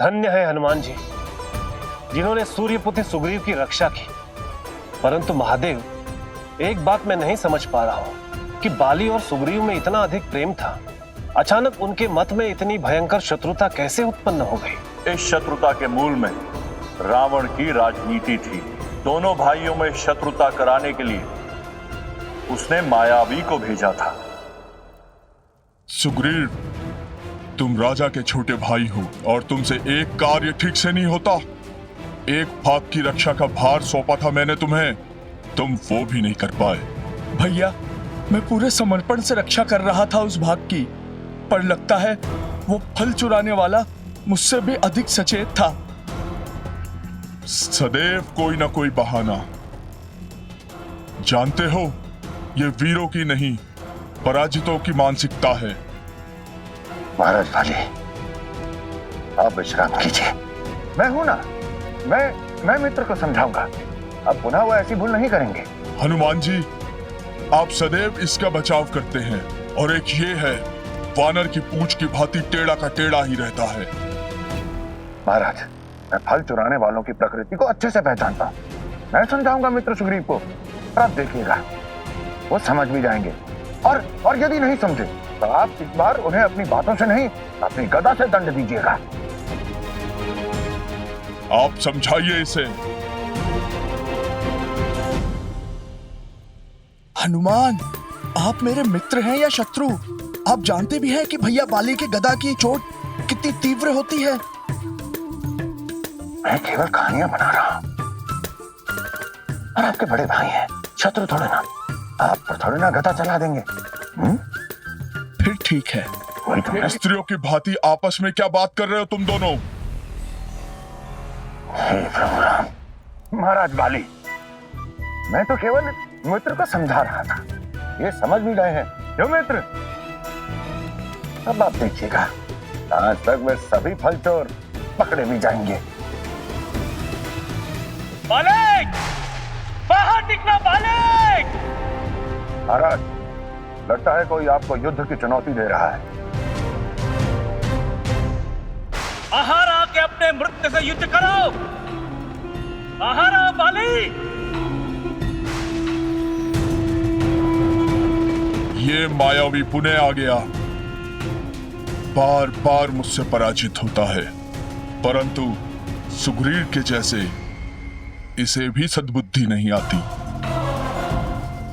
धन्य है हनुमान जी जिन्होंने सूर्यपुत्र सुग्रीव की रक्षा की। परंतु महादेव, एक बात मैं नहीं समझ पा रहा हूं कि बाली और सुग्रीव में इतना अधिक प्रेम था, अचानक उनके मत में इतनी भयंकर शत्रुता कैसे उत्पन्न हो गई? इस शत्रुता के मूल में रावण की राजनीति थी। दोनों भाइयों में शत्रुता कराने के लिए उसने मायावी को भेजा था। सुग्रीव, तुम राजा के छोटे भाई हो और तुमसे एक कार्य ठीक से नहीं होता। एक भाग की रक्षा का भार सौंपा था मैंने तुम्हें, तुम वो भी नहीं कर पाए। भैया, मैं पूरे समर्पण से रक्षा कर रहा था उस भाग की, पर लगता है वो फल चुराने वाला मुझसे भी अधिक सचेत था। सदैव कोई ना कोई बहाना। जानते हो, ये वीरों की नहीं पराजितों की मानसिकता है। महाराज बाली, आप विश्राम कीजिए। मैं हूं ना, मैं मित्र को समझाऊंगा। अब पुनः वो ऐसी भूल नहीं करेंगे। हनुमान जी, आप सदैव इसका बचाव करते हैं और एक ये है, वानर की पूंछ की भांति टेढ़ा का टेढ़ा ही रहता है। महाराज, मैं फल चुराने वालों की प्रकृति को अच्छे से पहचानता हूं। मैं समझाऊंगा मित्र सुग्रीव को, और आप देखिएगा वो समझ भी जाएंगे। और यदि नहीं समझे तो आप इस बार उन्हें अपनी बातों से नहीं, अपनी गदा से दंड दीजिएगा। आप समझाइए इसे। हनुमान, आप मेरे मित्र हैं या शत्रु? आप जानते भी हैं कि भैया बाली के गदा की चोट कितनी तीव्र होती है। मैं केवल कहानियां बना रहा हूं, और आपके बड़े भाई हैं, शत्रु थोड़े ना। आप पर थोड़े ना गदा चला देंगे। फिर ठीक है। वही तो स्त्रियों की भांति आपस में क्या बात कर रहे हो तुम दोनों? हे प्रभु राम। महाराज बाली, मैं तो केवल मित्र को समझा रहा था, ये समझ भी गए हैं। क्यों मित्र? अब आप देखिएगा, आज तक वे सभी फल चोर पकड़े भी जाएंगे। बालिक! बाहर निकलो बालिक! महाराज, लगता है कोई आपको युद्ध की चुनौती दे रहा है। बाहर आके अपने मृत्यु से युद्ध करो। बाहर आओ बाली! ये मायावी पुनः आ गया। बार बार मुझसे पराजित होता है, परंतु सुग्रीव के जैसे इसे भी सद्बुद्धि नहीं आती।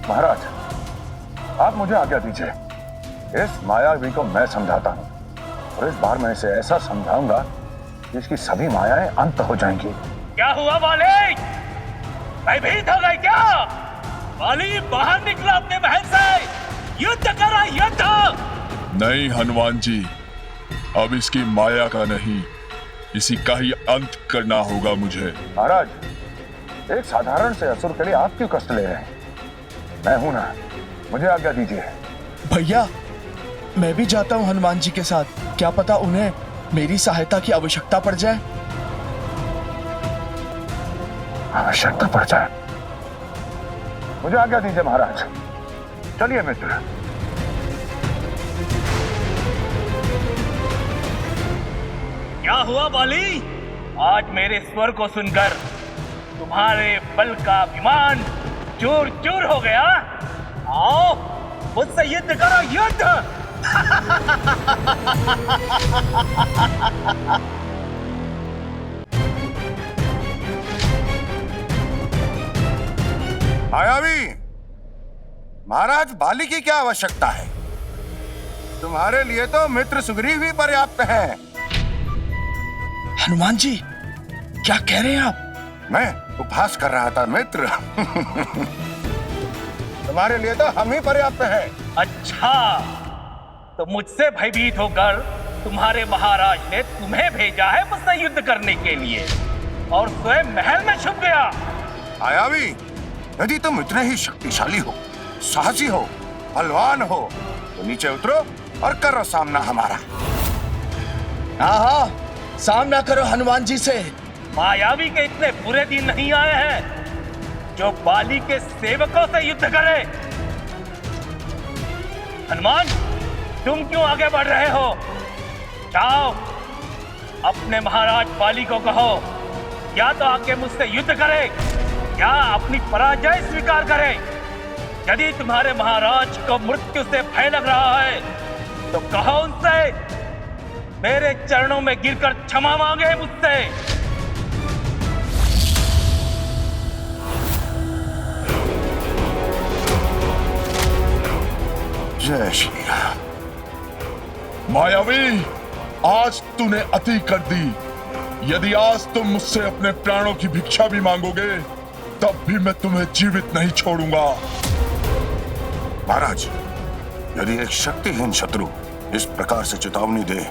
महाराज, आप मुझे आज्ञा दीजिए। इस मायावी को मैं समझाता हूं, और इस बार मैं इसे ऐसा समझाऊंगा कि इसकी सभी मायाएं अंत हो जाएंगी। क्या हुआ बाली? भयभीत हो गए क्या? बाली, बाहर निकलो अपने महल से। युद्ध करो, युद्ध! नहीं हनुमान जी, अब इसकी माया का नहीं, इसी का ही अंत करना होगा मुझे। महाराज, एक साधारण से असुर के लिए आप क्यों कष्ट ले रहे हैं? मैं हूं ना, मुझे आज्ञा दीजिए। भैया, मैं भी जाता हूं हनुमान जी के साथ। क्या पता उन्हें मेरी सहायता की आवश्यकता पड़ जाए। आवश्यकता पड़ जाए? मुझे आज्ञा दीजिए महाराज। चलिए मित्र। क्या हुआ बाली? आज मेरे स्वर को सुनकर तुम्हारे बल का अभिमान चूर चूर हो गया। आओ, मुझसे युद्ध करो, युद्ध! मायावी, महाराज बाली की क्या आवश्यकता है? तुम्हारे लिए तो मित्र सुग्रीव ही पर्याप्त है। हनुमान जी, क्या कह रहे हैं आप? मैं उपहास कर रहा था मित्र। तुम्हारे लिए तो हम ही पर्याप्त हैं। अच्छा, तो मुझसे भयभीत होकर तुम्हारे महाराज ने तुम्हें भेजा है मुझसे युद्ध करने के लिए, और स्वयं महल में छुप गया। मायावी, यदि तुम इतने ही शक्तिशाली हो, साहसी हो, बलवान हो, तो नीचे उतरो और करो सामना हमारा। हाँ, सामना करो हनुमान जी से। मायावी के इतने बुरे दिन नहीं आए हैं जो बाली के सेवकों से युद्ध करे। हनुमान, तुम क्यों आगे बढ़ रहे हो? जाओ, अपने महाराज बाली को कहो, या तो आके मुझसे युद्ध करे या अपनी पराजय स्वीकार करे। यदि तुम्हारे महाराज को मृत्यु से भय लग रहा है तो कहो उनसे मेरे चरणों में गिरकर क्षमा मांगे मुझसे। जय श्री राम। मायावी, आज तूने अति कर दी। यदि आज तुम मुझसे अपने प्राणों की भिक्षा भी मांगोगे तब भी मैं तुम्हें जीवित नहीं छोड़ूंगा। महाराज, यदि एक शक्तिहीन शत्रु इस प्रकार से चेतावनी दे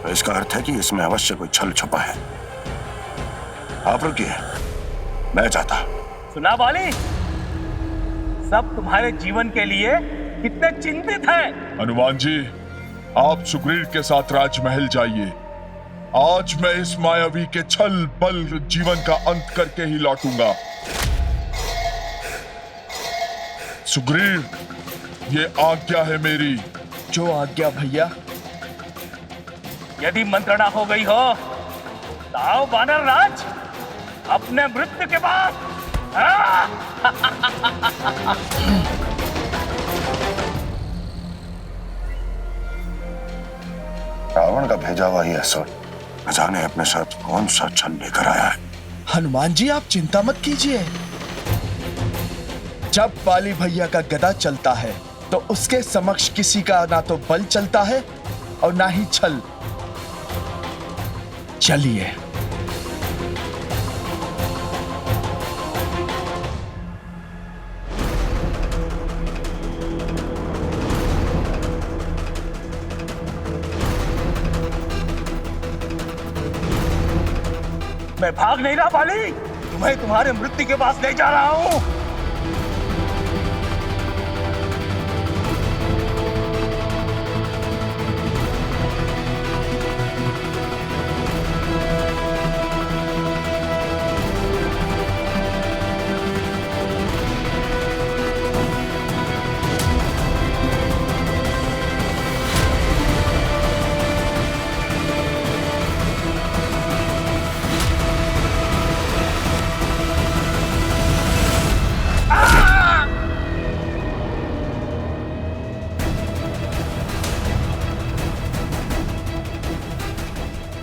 तो इसका अर्थ है कि इसमें अवश्य कोई छल छुपा है। आप रुकिए, मैं जाता। सुना बाली, सब तुम्हारे जीवन के लिए कितने चिंतित हैं। हनुमान जी, आप सुग्रीव के साथ राजमहल जाइए। आज मैं इस मायावी के छल बल जीवन का अंत करके ही लौटूंगा। सुग्रीव, ये आज्ञा है मेरी। जो आज्ञा भैया। यदि मंत्रणा हो गई हो तो आओ वानर राज, अपने मृत्यु के बाद। रावण का भेजा हुआ ये असुर न जाने अपने साथ कौन सा छल लेकर आया है। हनुमान जी, आप चिंता मत कीजिए। जब बाली भैया का गदा चलता है तो उसके समक्ष किसी का ना तो बल चलता है और ना ही छल। चलिए। मैं भाग नहीं रहा बाली, तुम्हें तुम्हारे मृत्यु के पास ले जा रहा हूं।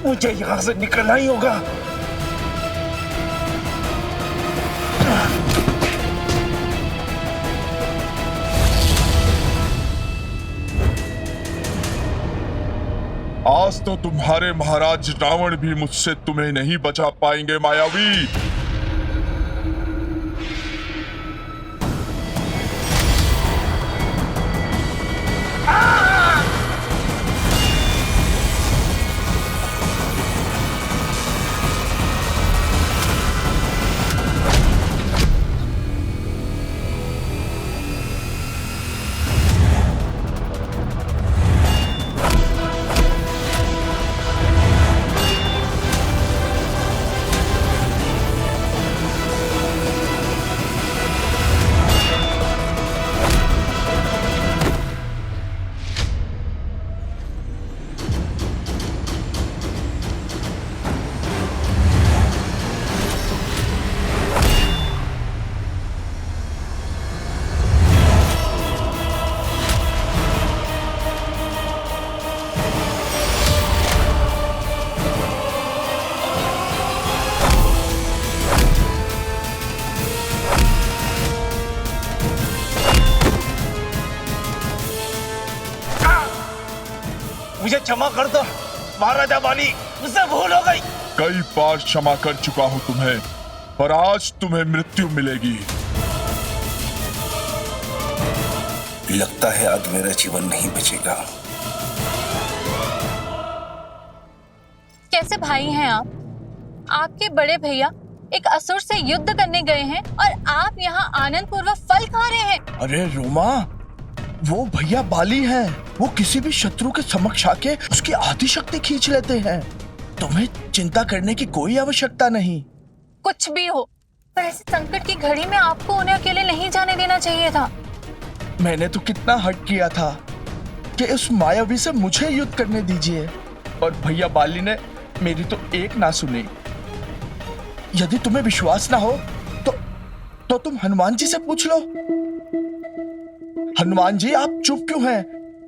मुझे यहां से निकलना ही होगा। आज तो तुम्हारे महाराज रावण भी मुझसे तुम्हें नहीं बचा पाएंगे मायावी। मुझे क्षमा कर दो महाराजा बाली, मुझसे भूल हो गई। कई बार क्षमा कर चुका हूं तुम्हें, पर आज तुम्हें मृत्यु मिलेगी। लगता है अब मेरा जीवन नहीं बचेगा। कैसे भाई हैं आप? आपके बड़े भैया एक असुर से युद्ध करने गए हैं और आप यहाँ आनंद पूर्वक फल खा रहे हैं। अरे रोमा, वो भैया बाली हैं। वो किसी भी शत्रु के समक्ष आके उसकी आधी शक्ति खींच लेते हैं। तुम्हें चिंता करने की कोई आवश्यकता नहीं। कुछ भी हो, पर ऐसे संकट की घड़ी में आपको उन्हें अकेले नहीं जाने देना चाहिए था। मैंने तो कितना हट किया था कि उस मायावी से मुझे युद्ध करने दीजिए, और भैया बाली ने मेरी तो एक ना सुनी। यदि तुम्हें विश्वास ना हो तो तुम हनुमान जी से पूछ लो। हनुमान जी, आप चुप क्यों हैं?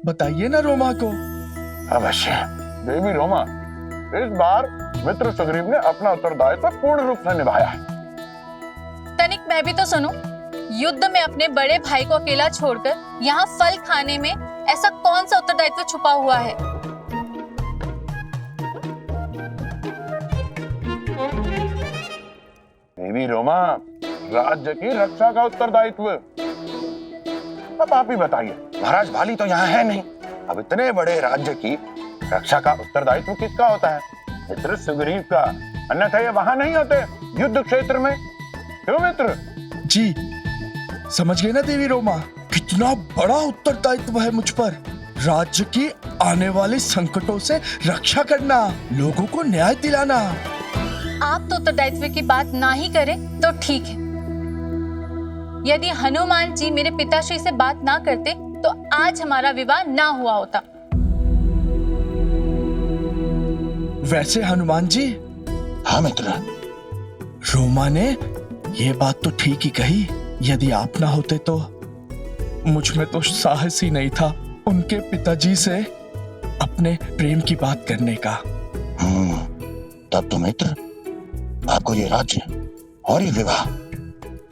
बताइए ना रोमा को। अवश्य देवी रोमा, इस बार मित्र सुग्रीव ने अपना उत्तरदायित्व पूर्ण रूप से निभाया है। तनिक मैं भी तो सुनूं। युद्ध में अपने बड़े भाई को अकेला छोड़कर यहाँ फल खाने में ऐसा कौन सा उत्तरदायित्व छुपा हुआ है? देवी रोमा, राज्य की रक्षा का उत्तरदायित्व। अब आप ही बताइए, महाराज बाली तो यहाँ है नहीं, अब इतने बड़े राज्य की रक्षा का उत्तरदायित्व किसका होता है? मित्र सुग्रीव का। अन्यथा ये वहां नहीं होते युद्ध क्षेत्र में। क्यों मित्र? जी, समझ गए ना देवी रोमा, कितना बड़ा उत्तरदायित्व है मुझ पर। राज्य की आने वाले संकटों से रक्षा करना, लोगों को न्याय दिलाना। आप तो उत्तरदायित्व की बात ना ही करें तो ठीक है। यदि हनुमान जी मेरे पिताश्री से बात ना करते तो आज हमारा विवाह ना हुआ होता। वैसे हनुमान जी, हाँ मित्र, रोमा ने ये बात तो ठीक ही कही। यदि आप ना होते तो मुझ में तो साहस ही नहीं था उनके पिताजी से अपने प्रेम की बात करने का। तब तो मित्र, आपको ये राज्य और ये विवाह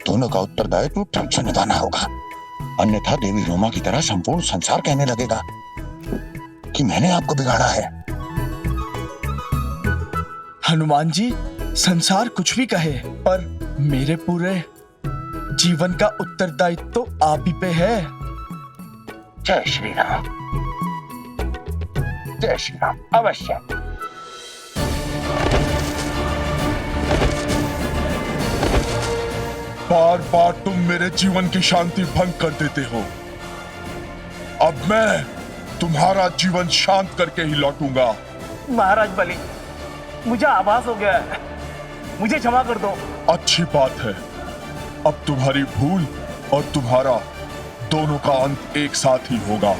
दोनों का उत्तरदायित्व ठीक से निभाना होगा। अन्यथा देवी रोमा की तरह संपूर्ण संसार कहने लगेगा कि मैंने आपको बिगाड़ा है। हनुमान जी, संसार कुछ भी कहे, पर मेरे पूरे जीवन का उत्तरदायित्व तो आप ही पे है। जय श्री राम। जय श्री राम। अवश्य। बार बार तुम मेरे जीवन की शांति भंग कर देते हो। अब मैं तुम्हारा जीवन शांत करके ही लौटूंगा। महाराज बलि, मुझे आभास हो गया है, मुझे क्षमा कर दो। अच्छी बात है, अब तुम्हारी भूल और तुम्हारा दोनों का अंत एक साथ ही होगा।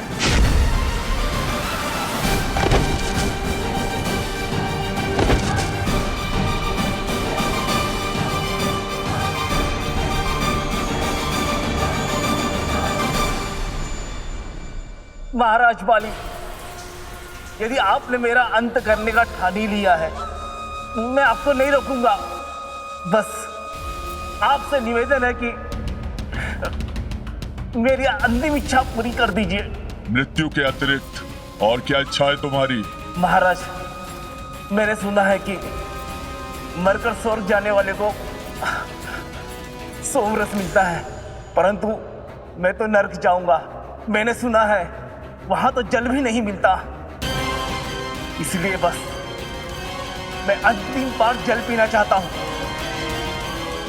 महाराज बाली, यदि आपने मेरा अंत करने का ठान ही लिया है, मैं आपको नहीं रोकूंगा। बस आपसे निवेदन है कि मेरी अंतिम इच्छा पूरी कर दीजिए। मृत्यु के अतिरिक्त और क्या इच्छा है तुम्हारी? महाराज, मैंने सुना है कि मरकर स्वर्ग जाने वाले को सोमरस मिलता है, परंतु मैं तो नर्क जाऊंगा। मैंने सुना है वहां तो जल भी नहीं मिलता। इसलिए बस मैं अंतिम बार जल पीना चाहता हूं।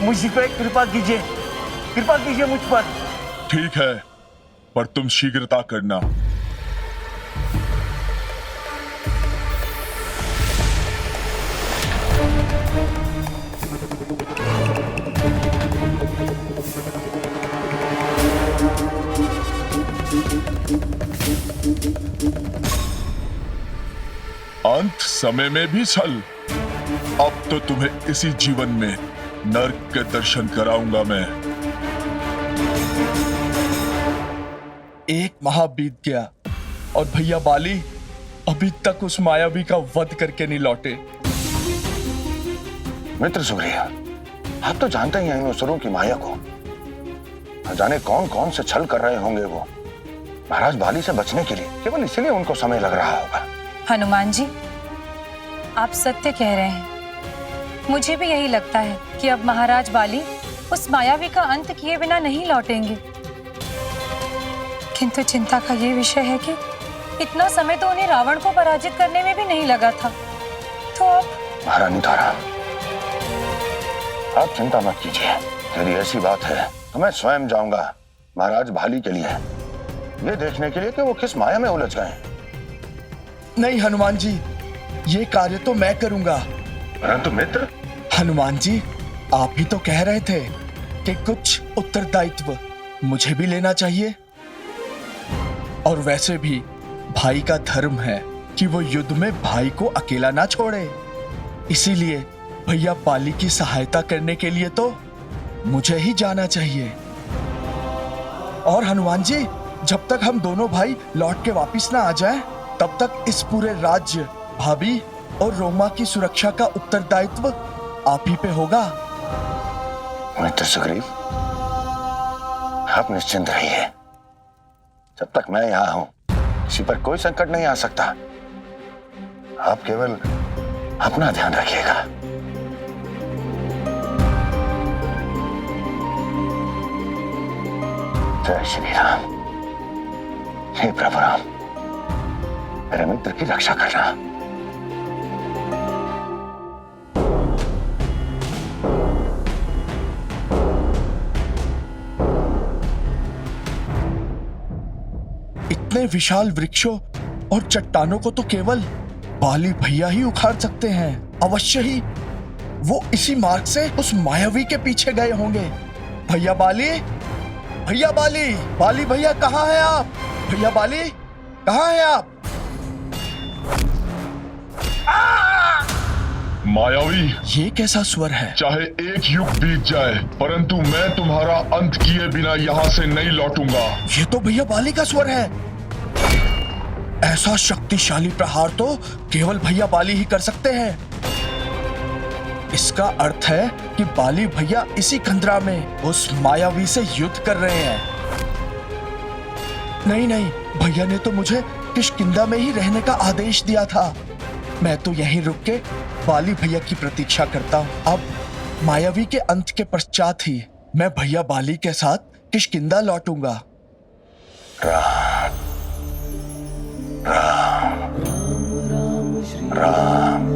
मुझ पे कृपा कीजिए मुझ पर। ठीक है, पर तुम शीघ्रता करना। अंत समय में भी छल। अब तो तुम्हें इसी जीवन में नर्क के दर्शन कराऊंगा मैं। एक माह बीत गया और भैया बाली अभी तक उस मायावी का वध करके नहीं लौटे। मित्र सुग्रीव, आप तो जानते ही हैं इन असुरों की माया को। न जाने कौन कौन से छल कर रहे होंगे वो। महाराज बाली से बचने के लिए केवल इसलिए उनको समय लग रहा होगा। हनुमान जी, आप सत्य कह रहे हैं। मुझे भी यही लगता है कि अब महाराज बाली उस मायावी का अंत किए बिना नहीं लौटेंगे। किंतु चिंता का ये विषय है कि इतना समय तो उन्हें रावण को पराजित करने में भी नहीं लगा था। तो अब महारानी तारा, आप चिंता मत कीजिए। यदि ऐसी बात है तो मैं स्वयं जाऊंगा महाराज बाली के लिए, ये देखने के लिए कि वो किस माया में उलझ गए। नहीं हनुमान जी, ये कार्य तो मैं करूंगा। परंतु मित्र। हनुमान जी, आप ही तो कह रहे थे कि कुछ उत्तरदायित्व मुझे भी लेना चाहिए। और वैसे भी भाई का धर्म है कि वो युद्ध में भाई को अकेला ना छोड़े। इसीलिए भैया बाली की सहायता करने के लिए तो मुझे ही जाना चाहिए। और हनुमान जी, जब तक हम दोनों भाई लौट के वापिस ना आ जाएं, तब तक इस पूरे राज्य, भाभी और रोमा की सुरक्षा का उत्तरदायित्व आप ही पे होगा। मित्र सुग्रीव, आप निश्चिंत रहिए। जब तक मैं यहाँ हूं, किसी पर कोई संकट नहीं आ सकता। आप केवल अपना ध्यान रखिएगा। जय श्री राम। हे प्रभु राम, मेरे मित्र की रक्षा करना। इतने विशाल वृक्षों और चट्टानों को तो केवल बाली भैया ही उखाड़ सकते हैं। अवश्य ही वो इसी मार्ग से उस मायावी के पीछे गए होंगे। भैया बाली, भैया बाली, बाली भैया कहाँ हैं आप? भैया बाली कहाँ हैं आप? मायावी, ये कैसा स्वर है? चाहे एक युग बीत जाए, परंतु मैं तुम्हारा अंत किए बिना यहाँ से नहीं लौटूंगा। ये तो भैया बाली का स्वर है। ऐसा शक्तिशाली प्रहार तो केवल भैया बाली ही कर सकते हैं। इसका अर्थ है कि बाली भैया इसी कंदरा में उस मायावी से युद्ध कर रहे हैं। नहीं नहीं, भैया ने तो मुझे किष्किंधा में ही रहने का आदेश दिया था। मैं तो यहीं रुक के बाली भैया की प्रतीक्षा करता हूँ। अब मायावी के अंत के पश्चात ही मैं भैया बाली के साथ किष्किंधा लौटूंगा। राम राम राम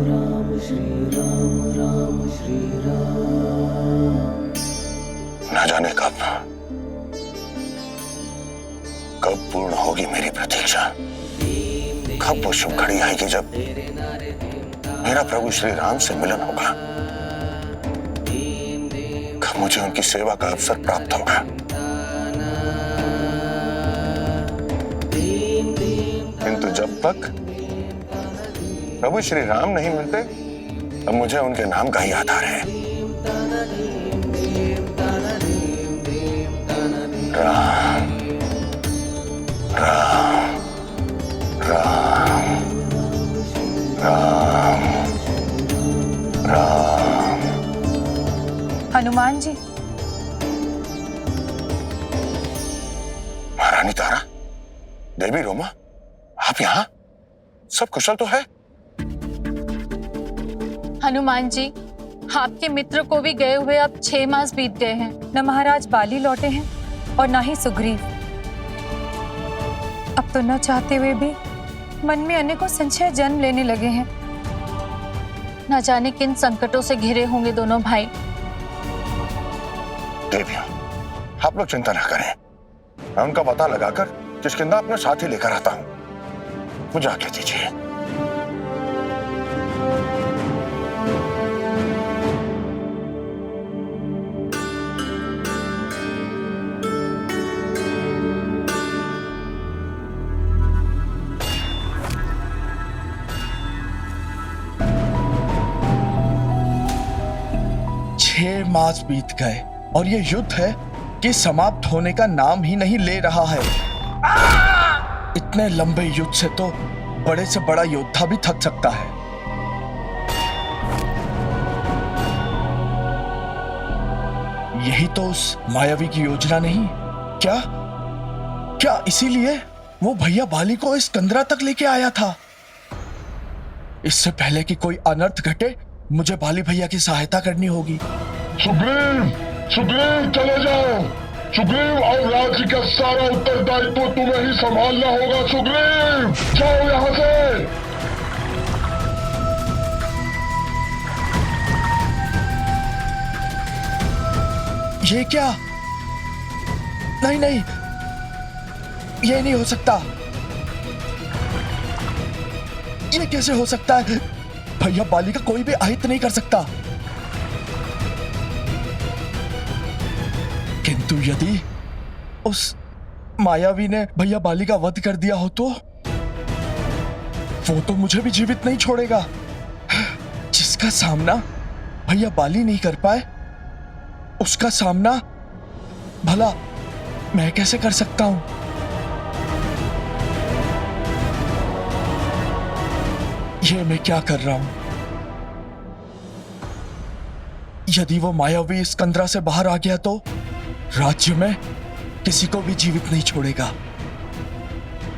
न जाने कब पूर्ण होगी मेरी प्रतीक्षा। कब वो शुभ घड़ी आएगी जब मेरा प्रभु श्री राम से मिलन होगा। कब मुझे उनकी सेवा का अवसर प्राप्त होगा। किंतु जब तक प्रभु श्री राम नहीं मिलते, तब मुझे उनके नाम का ही आधार है। राम राम राम राम राम। हनुमान जी, महारानी तारा, देवी रोमा, आप यहाँ? सब कुशल तो है? हनुमान जी, आपके मित्र को भी गए हुए अब 6 मास बीत गए हैं। न महाराज बाली लौटे हैं और न ही सुग्रीव। अब तो न चाहते हुए भी मन में अनेकों संशय जन्म लेने लगे हैं। न जाने किन संकटों से घिरे होंगे दोनों भाई। देवियों, आप लोग चिंता न करें। मैं उनका पता लगाकर किष्किंधा अपने साथ ही लेकर आता हूँ। मुझे आज्ञा दीजिए। छह मास बीत गए और ये युद्ध है कि समाप्त होने का नाम ही नहीं ले रहा है। इतने लंबे युद्ध से तो बड़े से बड़ा योद्धा भी थक सकता है। यही तो उस मायावी की योजना नहीं? क्या इसीलिए वो भैया बाली को इस कंदरा तक लेके आया था? इससे पहले कि कोई अनर्थ घटे, मुझे बाली भैया की सहायता करनी होगी। सुग्रीव, सुग्रीव चले जाओ। सुग्रीव, और राज्य का सारा उत्तरदायित्व तुम्हें ही संभालना होगा। सुग्रीव, जाओ यहाँ से। ये क्या? नहीं नहीं, ये नहीं हो सकता। ये कैसे हो सकता है? भैया बाली का कोई भी अहित नहीं कर सकता। किंतु यदि उस मायावी ने भैया बाली का वध कर दिया हो तो वो तो मुझे भी जीवित नहीं छोड़ेगा। जिसका उसका सामना भैया बाली नहीं कर पाए, उसका सामना भला मैं कैसे कर सकता हूं? ये मैं क्या कर रहा हूं? यदि वो मायावी स्कंदरा से बाहर आ गया तो राज्य में किसी को भी जीवित नहीं छोड़ेगा।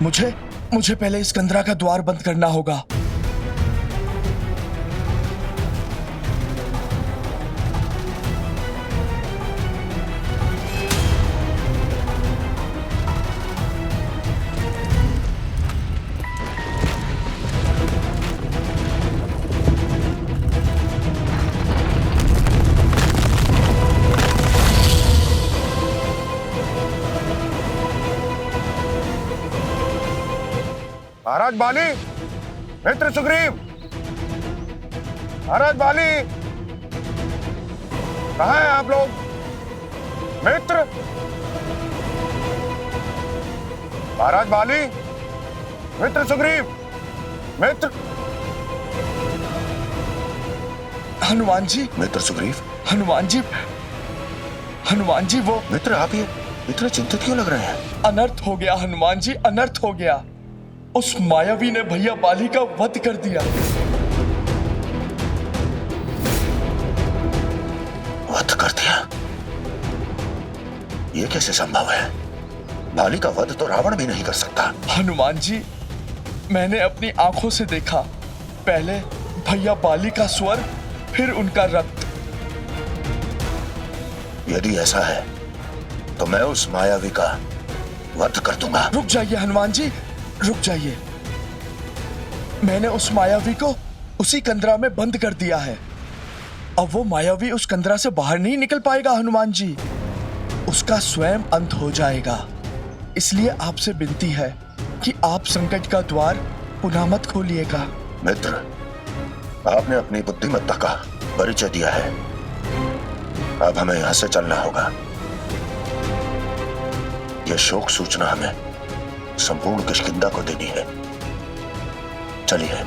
मुझे पहले स्कंदरा का द्वार बंद करना होगा। महाराज बाली, मित्र सुग्रीव, महाराज बाली, कहाँ हैं आप लोग? मित्र, महाराज बाली, मित्र सुग्रीव, मित्र। हनुमान जी, मित्र सुग्रीव, हनुमान जी वो मित्र आप ये इतने चिंतित क्यों लग रहे हैं? अनर्थ हो गया हनुमान जी, अनर्थ हो गया। उस मायावी ने भैया बाली का वध कर दिया। वध कर दिया? ये कैसे संभव है? बाली का वध तो रावण भी नहीं कर सकता। हनुमान जी, मैंने अपनी आंखों से देखा, पहले भैया बाली का स्वर, फिर उनका रक्त। यदि ऐसा है तो मैं उस मायावी का वध कर दूंगा। रुक जाइए हनुमान जी, रुक जाइए। मैंने उस मायावी को उसी कंदरा में बंद कर दिया है। अब वो मायावी उस कंदरा से बाहर नहीं निकल पाएगा हनुमान जी, उसका स्वयं अंत हो जाएगा। इसलिए आपसे विनती है कि आप संकट का द्वार पुनः मत खोलिएगा। मित्र, आपने अपनी बुद्धिमत्ता का परिचय दिया है, अब हमें यहां से चलना होगा। यह शोक सूचना हमें संपूर्ण किष्किंधा को देनी है। चलिए।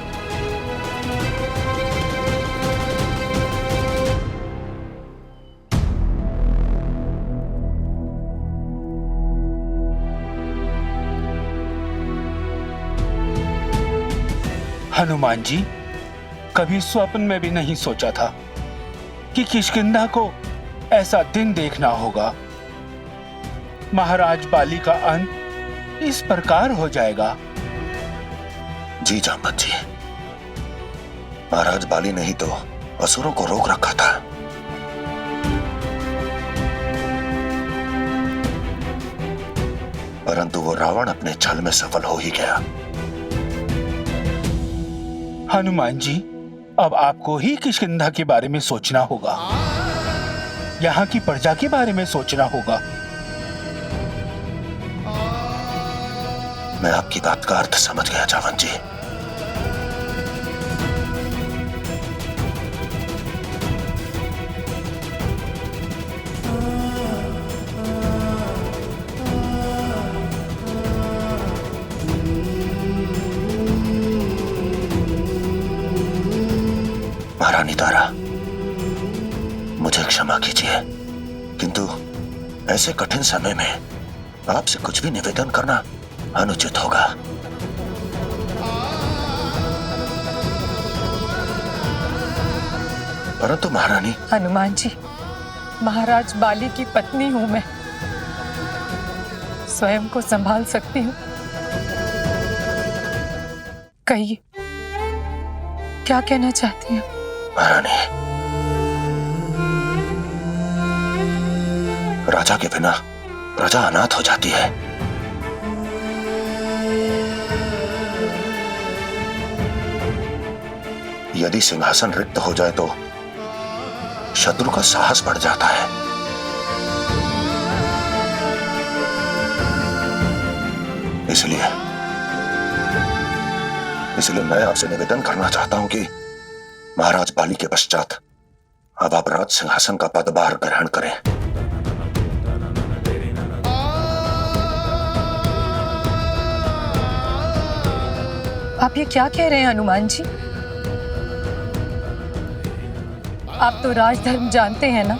हनुमान जी, कभी स्वप्न में भी नहीं सोचा था कि किष्किंधा को ऐसा दिन देखना होगा। महाराज बाली का अंत इस प्रकार हो जाएगा। जी जामवंत जी, महाराज बाली ने ही तो असुरों को रोक रखा था। परंतु वो रावण अपने छल में सफल हो ही गया। हनुमान जी, अब आपको ही किष्किंधा के बारे में सोचना होगा, यहाँ की प्रजा के बारे में सोचना होगा। मैं आपकी बात का अर्थ समझ गया जामवंत जी। महारानी तारा, मुझे क्षमा कीजिए, किंतु ऐसे कठिन समय में आपसे कुछ भी निवेदन करना अनुचित होगा। परंतु महारानी। हनुमान जी, महाराज बाली की पत्नी हूं मैं, स्वयं को संभाल सकती हूँ। कहिए, क्या कहना चाहती हैं? महारानी, राजा के बिना प्रजा अनाथ हो जाती है। यदि सिंहासन रिक्त हो जाए तो शत्रु का साहस बढ़ जाता है। इसलिए मैं आपसे निवेदन करना चाहता हूं कि महाराज बाली के पश्चात अब आप राज सिंहासन का पदभार ग्रहण करें। आप ये क्या कह रहे हैं हनुमान जी? आप तो राजधर्म जानते हैं ना?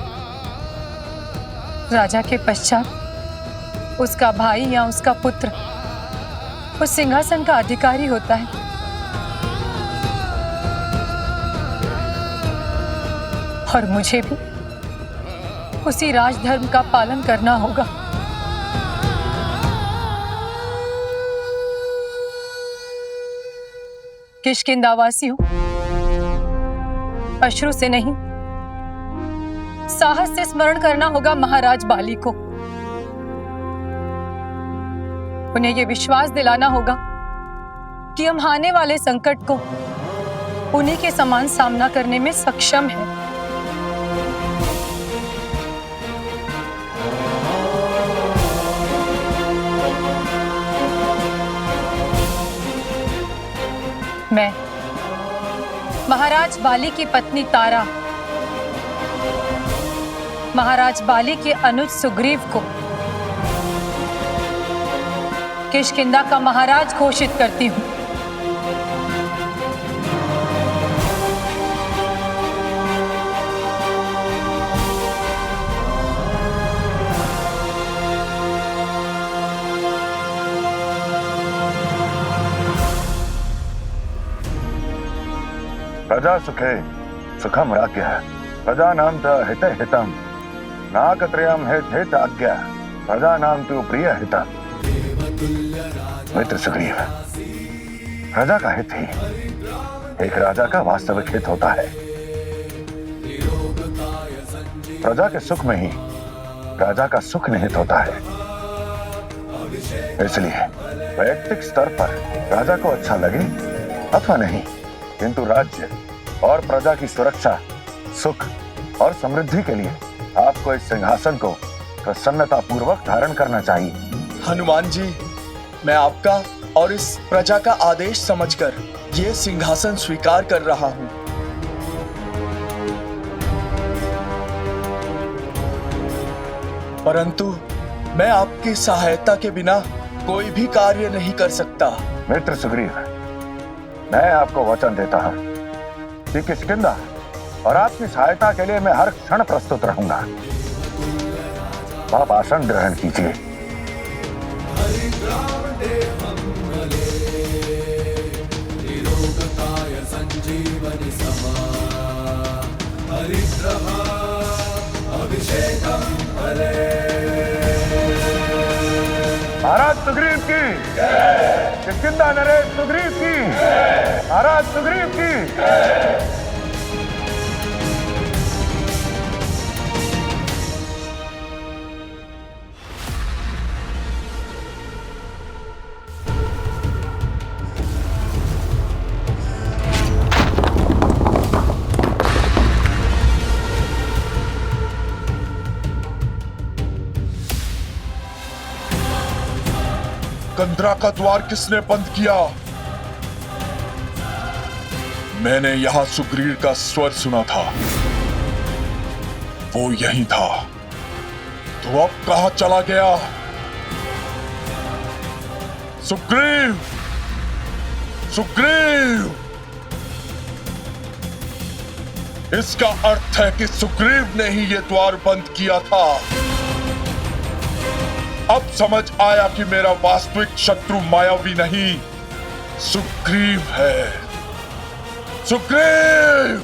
राजा के पश्चात उसका भाई या उसका पुत्र उस सिंहासन का अधिकारी होता है। और मुझे भी उसी राजधर्म का पालन करना होगा। किष्किंधावासियों, अश्रु से नहीं, साहस से स्मरण करना होगा महाराज बाली को। उन्हें यह विश्वास दिलाना होगा कि हम आने वाले संकट को उन्हीं के समान सामना करने में सक्षम हैं। मैं महाराज बाली की पत्नी तारा महाराज बाली के अनुज सुग्रीव को किष्किंधा का महाराज घोषित करती हूँ। प्रजा सुखे सुखम राज्ञ प्रजा नाम च हित हितम नाकत्रयम हित हित आज्ञा प्रजा नाम तु प्रिय हितम। मित्र सुग्रीव, प्रजा का हित ही एक राजा का वास्तविक हित होता है। प्रजा के सुख में ही राजा का सुख निहित होता है। इसलिए वैयक्तिक स्तर पर राजा को अच्छा लगे अथवा नहीं, किंतु राज्य और प्रजा की सुरक्षा, सुख और समृद्धि के लिए आपको इस सिंहासन को प्रसन्नता पूर्वक धारण करना चाहिए। हनुमान जी, मैं आपका और इस प्रजा का आदेश समझकर ये सिंहासन स्वीकार कर रहा हूं। परंतु मैं आपकी सहायता के बिना कोई भी कार्य नहीं कर सकता। मित्र सुग्रीव, मैं आपको वचन देता हूं कि किष्किंधा और आपकी सहायता के लिए मैं हर क्षण प्रस्तुत रहूंगा। आप आसन ग्रहण कीजिए। महाराज सुग्रीव की, किष्किंधा नरेश सुग्रीव की, महाराज सुग्रीव की। कंदरा का द्वार किसने बंद किया? मैंने यहां सुग्रीव का स्वर सुना था, वो यहीं था। तो अब कहां चला गया? सुग्रीव, सुग्रीव! इसका अर्थ है कि सुग्रीव ने ही यह द्वार बंद किया था। अब समझ आया कि मेरा वास्तविक शत्रु मायावी नहीं, सुग्रीव है। सुग्रीव!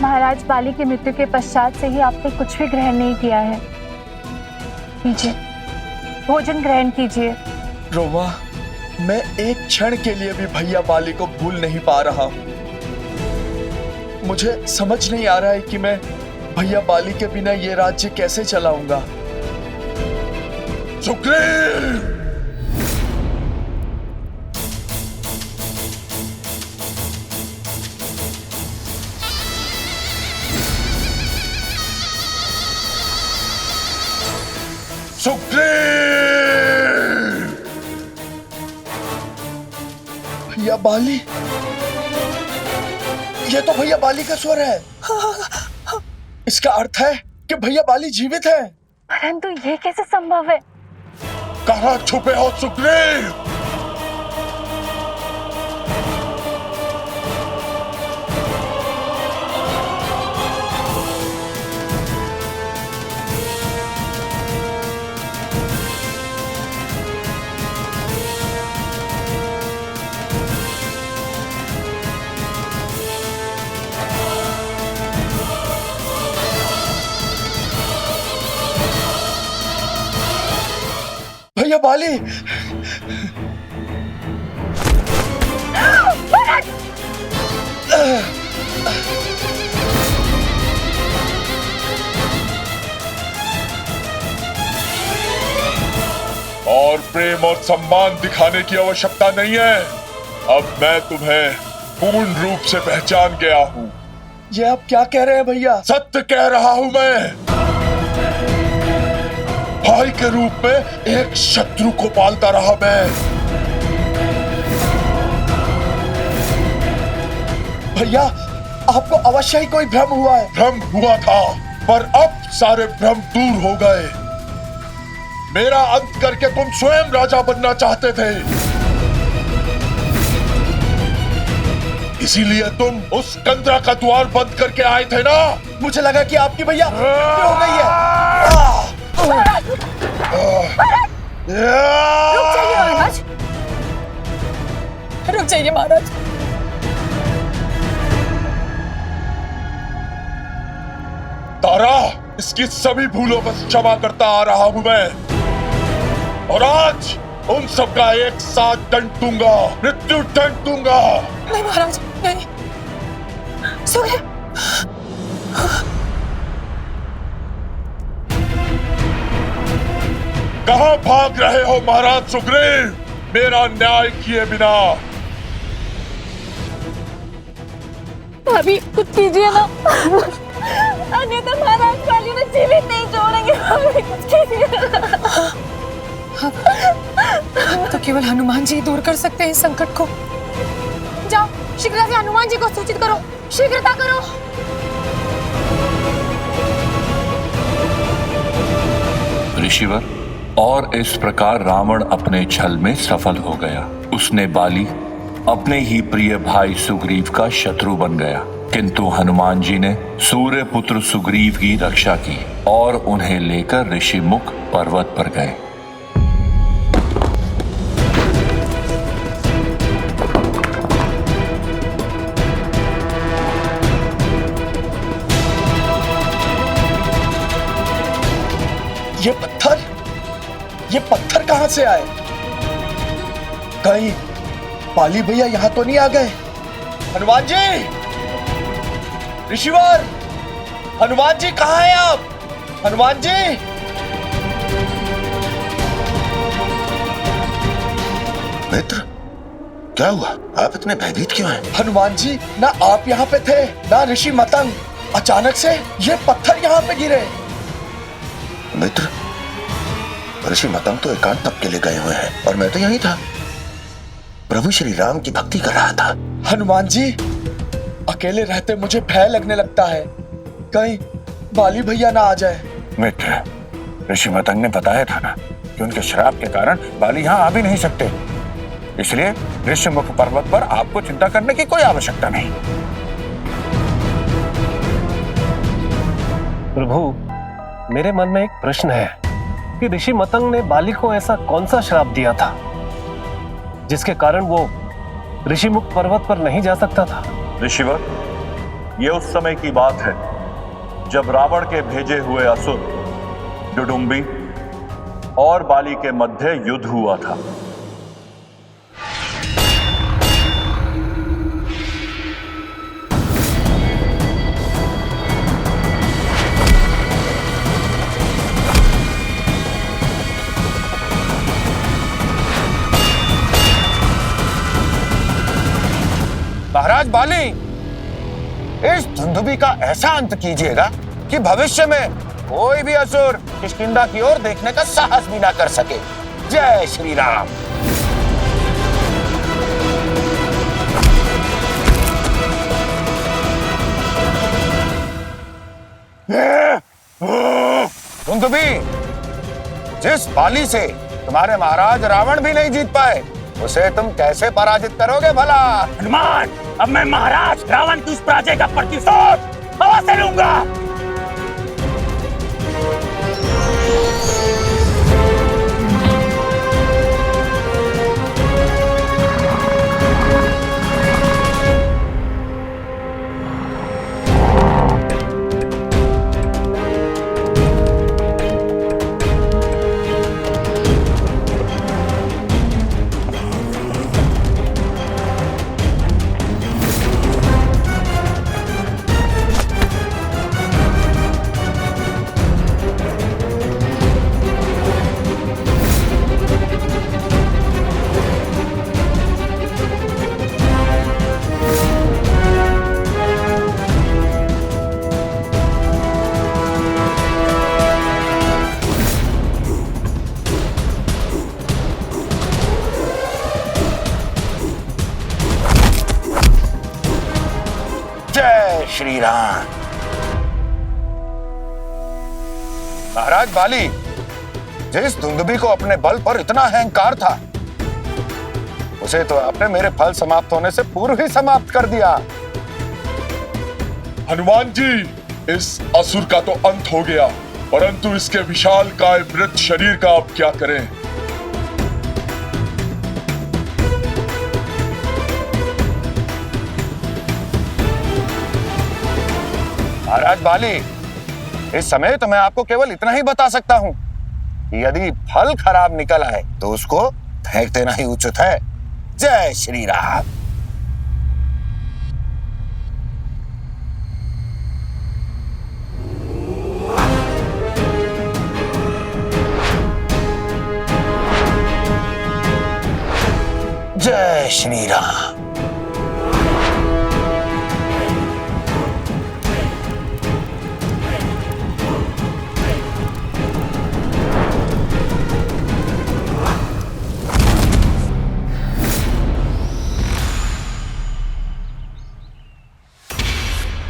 महाराज बाली की मृत्यु के पश्चात से ही आपने कुछ भी ग्रहण नहीं किया है। लीजिए, भोजन ग्रहण कीजिए। रोमा, मैं एक क्षण के लिए भी भैया बाली को भूल नहीं पा रहा हूं। मुझे समझ नहीं आ रहा है कि मैं भैया बाली के बिना ये राज्य कैसे चलाऊंगा। सुग्रीव! सुग्रीव! भैया बाली, ये तो भैया बाली का स्वर है। इसका अर्थ है कि भैया बाली जीवित है। परंतु ये कैसे संभव है? कहाँ छुपे हो सुग्रीव? भैया बाली, और प्रेम और सम्मान दिखाने की आवश्यकता नहीं है। अब मैं तुम्हें पूर्ण रूप से पहचान गया हूँ। ये आप क्या कह रहे हैं भैया? सत्य कह रहा हूँ मैं। भाई के रूप में एक शत्रु को पालता रहा मैं। भैया आपको अवश्य ही कोई भ्रम हुआ है। भ्रम हुआ था, पर अब सारे भ्रम दूर हो गए। मेरा अंत करके तुम स्वयं राजा बनना चाहते थे, इसीलिए तुम उस कंदरा का द्वार बंद करके आए थे ना। मुझे लगा कि आपकी भैया मृत्यु हो गई है। रुक जाइए महाराज, रुक जाइए महाराज। तारा, इसकी सभी भूलों को क्षमा करता आ रहा हूं मैं, और आज उन सबका एक साथ दंड दूंगा, मृत्यु दंड दूंगा। नहीं महाराज, नहीं। सुग्रीव, कहां भाग रहे हो महाराज सुग्रीव, मेरा न्याय किए बिना? भाभी कुछ कीजिए ना, अन्यथा महाराज बाली में जीवित नहीं छोड़ेंगे। भाभी कुछ कीजिए। तो केवल हनुमान जी दूर कर सकते हैं इस संकट को। जाओ शीघ्र से हनुमान जी को सूचित करो, शीघ्रता करो। ऋषिवर, और इस प्रकार रावण अपने छल में सफल हो गया। उसने बाली, अपने ही प्रिय भाई सुग्रीव का शत्रु बन गया, किंतु हनुमान जी ने सूर्य पुत्र सुग्रीव की रक्षा की और उन्हें लेकर ऋषिमुख पर्वत पर गए। ये पत्थर कहां से आए? कहीं बाली भैया यहां तो नहीं आ गए? हनुमान जी, ऋषिवर, हनुमान जी कहां हैं आप? हनुमान जी, मित्र, क्या हुआ? आप इतने भयभीत क्यों हैं? हनुमान जी, ना आप यहाँ पे थे ना ऋषि मतंग, अचानक से ये पत्थर यहाँ पे गिरे। मित्र, ऋषि मतंग तो एकांत तप के लिए गए हुए हैं और मैं तो यहीं था, प्रभु श्री राम की भक्ति कर रहा था। हनुमान जी, अकेले रहते मुझे भय लगने लगता है, कहीं बाली भैया ना आ जाए। मित्र, ऋषि मतंग ने बताया था ना कि उनके श्राप के कारण बाली यहाँ आ भी नहीं सकते, इसलिए ऋषिमुख पर्वत पर आपको चिंता करने की कोई आवश्यकता नहीं। प्रभु, मेरे मन में एक प्रश्न है कि ऋषि मतंग ने बाली को ऐसा कौन सा श्राप दिया था जिसके कारण वो ऋषिमुख पर्वत पर नहीं जा सकता था? ऋषिवर, ये उस समय की बात है जब रावण के भेजे हुए असुर डुडुम्बी और बाली के मध्य युद्ध हुआ था। महाराज बाली, इस धुंधुबी का ऐसा अंत कीजिएगा कि भविष्य में कोई भी असुर किष्किंधा की ओर देखने का साहस भी ना कर सके। जय श्री राम। धुंधुबी, जिस बाली से तुम्हारे महाराज रावण भी नहीं जीत पाए, उसे तुम कैसे पराजित करोगे भला? हनुमान, अब मैं महाराज रावण की उस पराजय का प्रतिशोध अवश्य लूंगा। जय श्री राम। महाराज बाली, जिस दुंदुभी को अपने बल पर इतना अहंकार था, उसे तो आपने मेरे फल समाप्त होने से पूर्व ही समाप्त कर दिया। हनुमान जी, इस असुर का तो अंत हो गया, परंतु इसके विशाल काय मृत शरीर का अब क्या करें? महाराज बाली, इस समय तो मैं आपको केवल इतना ही बता सकता हूं कि यदि फल खराब निकल आए तो उसको फेंक देना ही उचित है। जय श्री राम। जय श्री राम।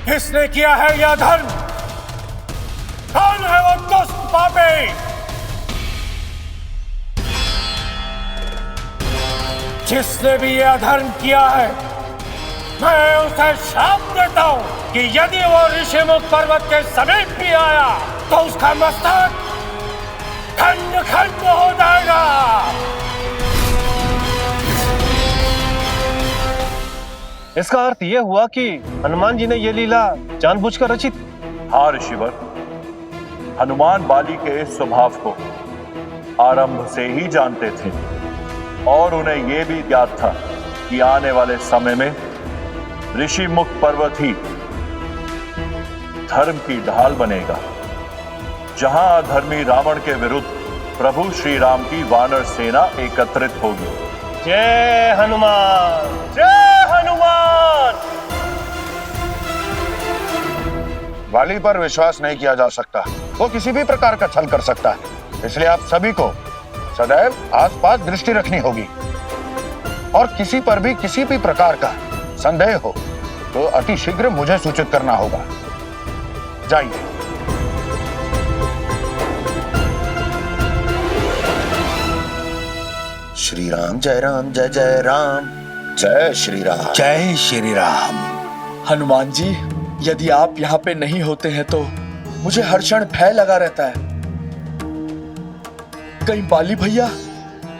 किसने किया है यह धर्म? कौन है वो दुष्ट पापी? जिसने भी यह धर्म किया है, मैं उसे श्राप देता हूं कि यदि वो ऋषिमुख पर्वत के समीप भी आया तो उसका मस्तक खंड खंड हो जाएगा। इसका अर्थ यह हुआ कि हनुमान जी ने यह लीला जानबूझकर रची थी। हाँ ऋषिवर, हनुमान बाली के इस स्वभाव को आरंभ से ही जानते थे और उन्हें यह भी ज्ञात था कि आने वाले समय में ऋषि मुख पर्वत ही धर्म की ढाल बनेगा, जहां अधर्मी रावण के विरुद्ध प्रभु श्री राम की वानर सेना एकत्रित होगी। जय हनुमान, जय हनुमान। बाली पर विश्वास नहीं किया जा सकता, वो किसी भी प्रकार का छल कर सकता है। इसलिए आप सभी को सदैव आसपास दृष्टि रखनी होगी और किसी पर भी किसी भी प्रकार का संदेह हो तो अति शीघ्र मुझे सूचित करना होगा। जाइए। श्री राम जय राम जय जय राम। जय श्री राम। जय श्री राम। हनुमान जी, यदि आप यहाँ पे नहीं होते हैं तो मुझे हर क्षण भय लगा रहता है। कहीं बाली भैया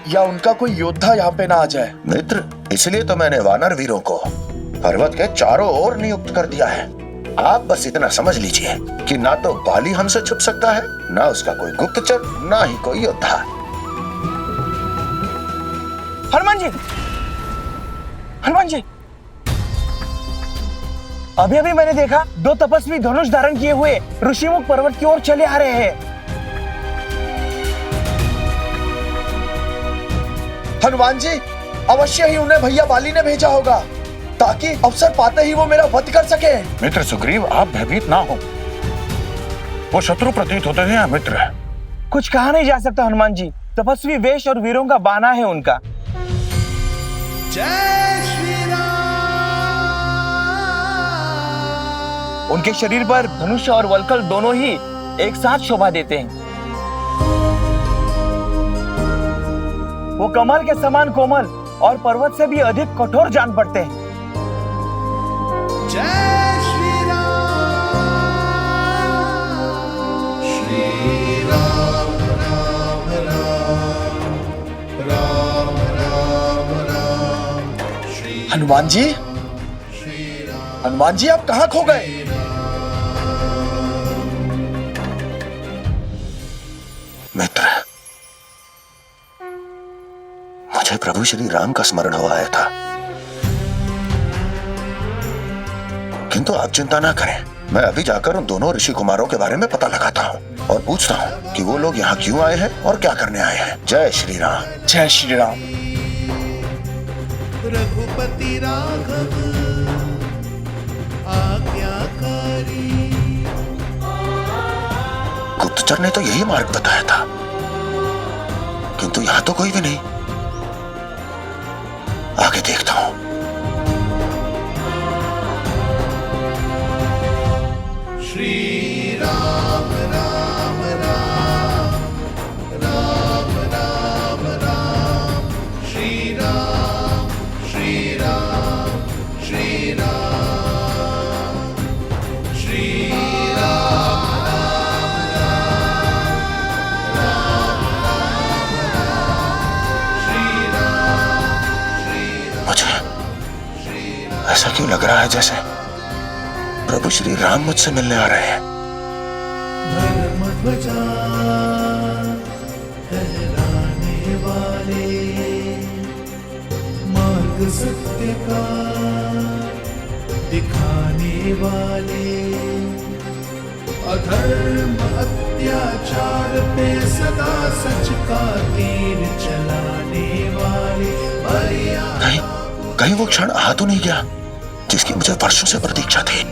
या उनका कोई योद्धा यहाँ पे ना आ जाए। मित्र, इसलिए तो मैंने वानर वीरों को पर्वत के चारों ओर नियुक्त कर दिया है। आप बस इतना समझ लीजिए कि ना तो बाली हमसे छुप सकता है, ना उसका कोई गुप्तचर, ना ही कोई योद्धा। हनुमान जी, हनुमान जी, अभी अभी मैंने देखा दो तपस्वी धनुष धारण किए हुए ऋषिमुख पर्वत की ओर चले आ रहे हैं। हनुमान जी, अवश्य ही उन्हें भैया बाली ने भेजा होगा ताकि अवसर पाते ही वो मेरा वध कर सके। मित्र सुग्रीव, आप भयभीत ना हो। वो शत्रु प्रतीत होते हैं मित्र। कुछ कहा नहीं जा सकता हनुमान जी, तपस्वी वेश और वीरों का बाना है उनका। जय श्री राम। उनके शरीर पर धनुष और वल्कल दोनों ही एक साथ शोभा देते हैं। वो कमल के समान कोमल और पर्वत से भी अधिक कठोर जान पड़ते हैं। हनुमान जी, हनुमान जी, आप कहाँ खो गए? मित्र, मुझे प्रभु श्री राम का स्मरण हो आया था, किंतु आप चिंता ना करें, मैं अभी जाकर उन दोनों ऋषि कुमारों के बारे में पता लगाता हूँ और पूछता हूँ कि वो लोग यहाँ क्यों आए हैं और क्या करने आए हैं। जय श्री राम। जय श्री राम। रघुपति राघव आज्ञाकारी। गुप्तचर ने तो यही मार्ग बताया था, किंतु यहाँ तो कोई भी नहीं। आगे देखता हूँ। श्री राम राम राम राम राम राम श्री राम श्री राम श्री राम श्री राम राम राम राम राम श्री राम। मुझे ऐसा क्यों लग रहा है जैसे प्रभु श्री राम मुझसे मिलने आ रहे हैं। धर्मध्वजा कहलाने वाले, मार्ग सत्य का दिखाने वाले, अधर्म अत्याचार पे सदा सच का तीर चलाने वाले। कहीं वो क्षण आ तो नहीं गया जिसकी मुझे वर्षों से प्रतीक्षा थी।